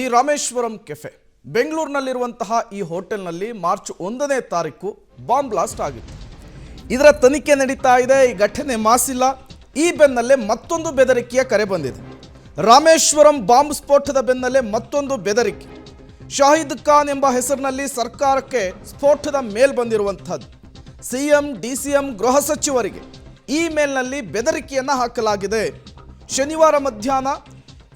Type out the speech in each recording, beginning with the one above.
The Rameswaram cafe ಬೆಂಗಳೂರಿನಲ್ಲಿರುವಂತಹ ಈ ಹೋಟೆಲ್ನಲ್ಲಿ March 1ನೇ ತಾರೀಕು ಬಾಂಬ್ ಬ್ಲಾಸ್ಟ್ ಆಗಿತ್ತು. ಇದರ ತನಿಖೆ ನಡೀತಾ ಇದೆ. ಈ ಘಟನೆ ಮಾಸಿಲ್ಲ. ಈ ಬೆನ್ನಲ್ಲೇ ಮತ್ತೊಂದು ಬೆದರಿಕೆಯ ಕರೆ ಬಂದಿದೆ. ರಾಮೇಶ್ವರಂ ಬಾಂಬ್ ಸ್ಫೋಟದ ಬೆನ್ನಲ್ಲೇ ಮತ್ತೊಂದು ಬೆದರಿಕೆ. ಶಾಹಿದ್ ಖಾನ್ ಎಂಬ ಹೆಸರಿನಲ್ಲಿ ಸರ್ಕಾರಕ್ಕೆ ಸ್ಫೋಟದ ಮೇಲ್ ಬಂದಿರುವಂಥದ್ದು. ಸಿಎಂ, ಡಿಸಿಎಂ, ಗೃಹ ಸಚಿವರಿಗೆ ಈ ಮೇಲ್ನಲ್ಲಿ ಬೆದರಿಕೆಯನ್ನು ಹಾಕಲಾಗಿದೆ. ಶನಿವಾರ ಮಧ್ಯಾಹ್ನ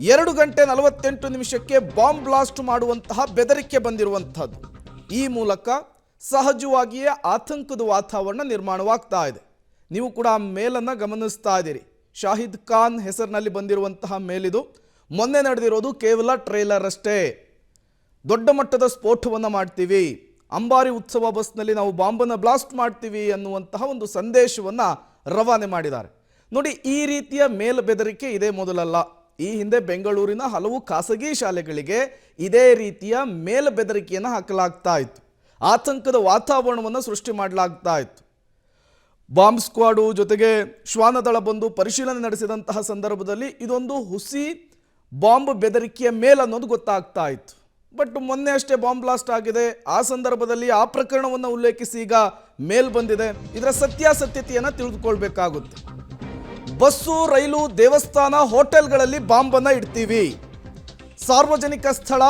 2:48 ಬಾಂಬ್ ಬ್ಲಾಸ್ಟ್ ಮಾಡುವಂತಹ ಬೆದರಿಕೆ ಬಂದಿರುವಂಥದ್ದು. ಈ ಮೂಲಕ ಸಹಜವಾಗಿಯೇ ಆತಂಕದ ವಾತಾವರಣ ನಿರ್ಮಾಣವಾಗ್ತಾ ಇದೆ. ನೀವು ಕೂಡ ಆ ಮೇಲನ್ನು ಗಮನಿಸ್ತಾ ಇದ್ದೀರಿ. ಶಾಹಿದ್ ಖಾನ್ ಹೆಸರಿನಲ್ಲಿ ಬಂದಿರುವಂತಹ ಮೇಲಿದು. ಮೊನ್ನೆ ನಡೆದಿರೋದು ಕೇವಲ ಟ್ರೇಲರ್ ಅಷ್ಟೇ. ದೊಡ್ಡ ಮಟ್ಟದ ಸ್ಫೋಟವನ್ನು ಮಾಡ್ತೀವಿ, ಅಂಬಾರಿ ಉತ್ಸವ ಬಸ್ನಲ್ಲಿ ನಾವು ಬಾಂಬನ್ನು ಬ್ಲಾಸ್ಟ್ ಮಾಡ್ತೀವಿ ಅನ್ನುವಂತಹ ಒಂದು ಸಂದೇಶವನ್ನು ರವಾನೆ ಮಾಡಿದ್ದಾರೆ. ನೋಡಿ, ಈ ರೀತಿಯ ಮೇಲ್ ಬೆದರಿಕೆ ಇದೇ ಮೊದಲಲ್ಲ. ಈ ಹಿಂದೆ ಬೆಂಗಳೂರಿನ ಹಲವು ಖಾಸಗಿ ಶಾಲೆಗಳಿಗೆ ಇದೇ ರೀತಿಯ ಮೇಲ್ ಬೆದರಿಕೆಯನ್ನು ಹಾಕಲಾಗ್ತಾ ಇತ್ತು. ಆತಂಕದ ವಾತಾವರಣವನ್ನು ಸೃಷ್ಟಿ ಮಾಡಲಾಗ್ತಾ ಇತ್ತು. ಬಾಂಬ್ ಸ್ಕ್ವಾಡು ಜೊತೆಗೆ ಶ್ವಾನದಳ ಬಂದು ಪರಿಶೀಲನೆ ನಡೆಸಿದಂತಹ ಸಂದರ್ಭದಲ್ಲಿ ಇದೊಂದು ಹುಸಿ ಬಾಂಬ್ ಬೆದರಿಕೆಯ ಮೇಲ್ ಅನ್ನೋದು ಗೊತ್ತಾಗ್ತಾ ಇತ್ತು. ಬಟ್ ಮೊನ್ನೆ ಅಷ್ಟೇ ಬಾಂಬ್ ಬ್ಲಾಸ್ಟ್ ಆಗಿದೆ. ಆ ಸಂದರ್ಭದಲ್ಲಿ ಆ ಪ್ರಕರಣವನ್ನು ಉಲ್ಲೇಖಿಸಿ ಈಗ ಮೇಲ್ ಬಂದಿದೆ. ಇದರ ಸತ್ಯಾಸತ್ಯತೆಯನ್ನು ತಿಳಿದುಕೊಳ್ಬೇಕಾಗುತ್ತೆ. ಬಸ್ಸು, ರೈಲು, ದೇವಸ್ಥಾನ, ಹೋಟೆಲ್ಗಳಲ್ಲಿ ಬಾಂಬನ್ನು ಇಡ್ತೀವಿ. ಸಾರ್ವಜನಿಕ ಸ್ಥಳ,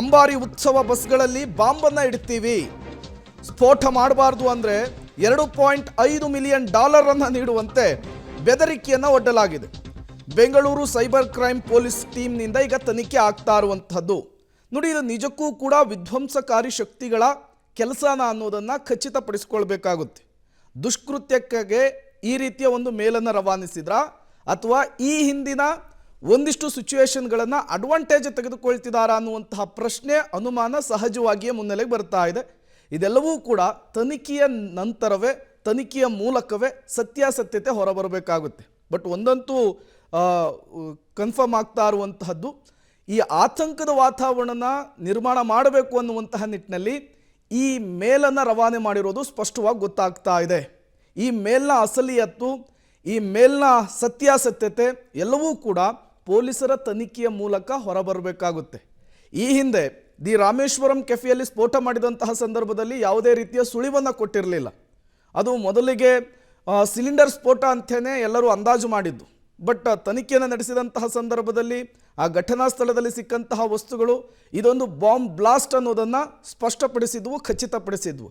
ಅಂಬಾರಿ ಉತ್ಸವ ಬಸ್ಗಳಲ್ಲಿ ಬಾಂಬನ್ನು ಇಡ್ತೀವಿ. ಸ್ಫೋಟ ಮಾಡಬಾರ್ದು ಅಂದರೆ $2.5 ಮಿಲಿಯನ್ ನೀಡುವಂತೆ ಬೆದರಿಕೆಯನ್ನು ಒಡ್ಡಲಾಗಿದೆ. ಬೆಂಗಳೂರು ಸೈಬರ್ ಕ್ರೈಮ್ ಪೊಲೀಸ್ ಟೀಮ್ನಿಂದ ಈಗ ತನಿಖೆ ಆಗ್ತಾ ಇರುವಂಥದ್ದು. ನೋಡಿ, ಇದು ನಿಜಕ್ಕೂ ಕೂಡ ವಿಧ್ವಂಸಕಾರಿ ಶಕ್ತಿಗಳ ಕೆಲಸನ ಅನ್ನೋದನ್ನು ಖಚಿತಪಡಿಸ್ಕೊಳ್ಬೇಕಾಗುತ್ತೆ. ದುಷ್ಕೃತ್ಯಕ್ಕಾಗಿ ಈ ರೀತಿಯ ಒಂದು ಮೇಲನ್ನು ರವಾನಿಸಿದ್ರ ಅಥವಾ ಈ ಹಿಂದಿನ ಒಂದಿಷ್ಟು ಸಿಚುವೇಶನ್ಗಳನ್ನು ಅಡ್ವಾಂಟೇಜ್ ತೆಗೆದುಕೊಳ್ತಿದ್ದಾರಾ ಅನ್ನುವಂತಹ ಪ್ರಶ್ನೆ, ಅನುಮಾನ ಸಹಜವಾಗಿಯೇ ಮುನ್ನೆಲೆಗೆ ಬರ್ತಾ ಇದೆ. ಇದೆಲ್ಲವೂ ಕೂಡ ತನಿಖೆಯ ನಂತರವೇ, ತನಿಖೆಯ ಮೂಲಕವೇ ಸತ್ಯಾಸತ್ಯತೆ ಹೊರಬರಬೇಕಾಗುತ್ತೆ. ಬಟ್ ಒಂದಂತೂ ಕನ್ಫರ್ಮ್ ಆಗ್ತಾ ಇರುವಂತಹದ್ದು, ಈ ಆತಂಕದ ವಾತಾವರಣ ನಿರ್ಮಾಣ ಮಾಡಬೇಕು ಅನ್ನುವಂತಹ ನಿಟ್ಟಿನಲ್ಲಿ ಈ ಮೇಲನ್ನು ರವಾನೆ ಮಾಡಿರೋದು ಸ್ಪಷ್ಟವಾಗಿ ಗೊತ್ತಾಗ್ತಾ ಇದೆ. ಈ ಮೇಲ್ನ ಅಸಲಿಯತ್ತು, ಈ ಮೇಲ್ನ ಸತ್ಯಾಸತ್ಯತೆ ಎಲ್ಲವೂ ಕೂಡ ಪೊಲೀಸರ ತನಿಖೆಯ ಮೂಲಕ ಹೊರಬರಬೇಕಾಗುತ್ತೆ. ಈ ಹಿಂದೆ ದಿ ರಾಮೇಶ್ವರಂ ಕೆಫೆಯಲ್ಲಿ ಸ್ಫೋಟ ಮಾಡಿದಂತಹ ಸಂದರ್ಭದಲ್ಲಿ ಯಾವುದೇ ರೀತಿಯ ಸುಳಿವನ್ನು ಕೊಟ್ಟಿರಲಿಲ್ಲ. ಅದು ಮೊದಲಿಗೆ ಸಿಲಿಂಡರ್ ಸ್ಫೋಟ ಅಂತಲೇ ಎಲ್ಲರೂ ಅಂದಾಜು ಮಾಡಿದ್ದು. ಬಟ್ ತನಿಖೆಯನ್ನು ನಡೆಸಿದಂತಹ ಸಂದರ್ಭದಲ್ಲಿ ಆ ಘಟನಾ ಸ್ಥಳದಲ್ಲಿ ಸಿಕ್ಕಂತಹ ವಸ್ತುಗಳು ಇದೊಂದು ಬಾಂಬ್ ಬ್ಲಾಸ್ಟ್ ಅನ್ನೋದನ್ನು ಸ್ಪಷ್ಟಪಡಿಸಿದ್ವು, ಖಚಿತಪಡಿಸಿದ್ವು.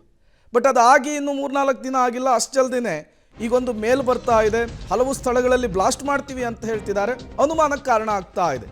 ಬಟ್ ಅದಾಗಿ ಇನ್ನು 3-4 ದಿನ ಆಗಿಲ್ಲ. ಅಷ್ಟು ಜಲ್ದಿನೇ ಈಗೊಂದು ಮೇಲ್ ಬರ್ತಾ ಇದೆ. ಹಲವು ಸ್ಥಳಗಳಲ್ಲಿ ಬ್ಲಾಸ್ಟ್ ಮಾಡ್ತೀವಿ ಅಂತ ಹೇಳ್ತಿದ್ದಾರೆ. ಅನುಮಾನಕ್ಕೆ ಕಾರಣ ಆಗ್ತಾ ಇದೆ.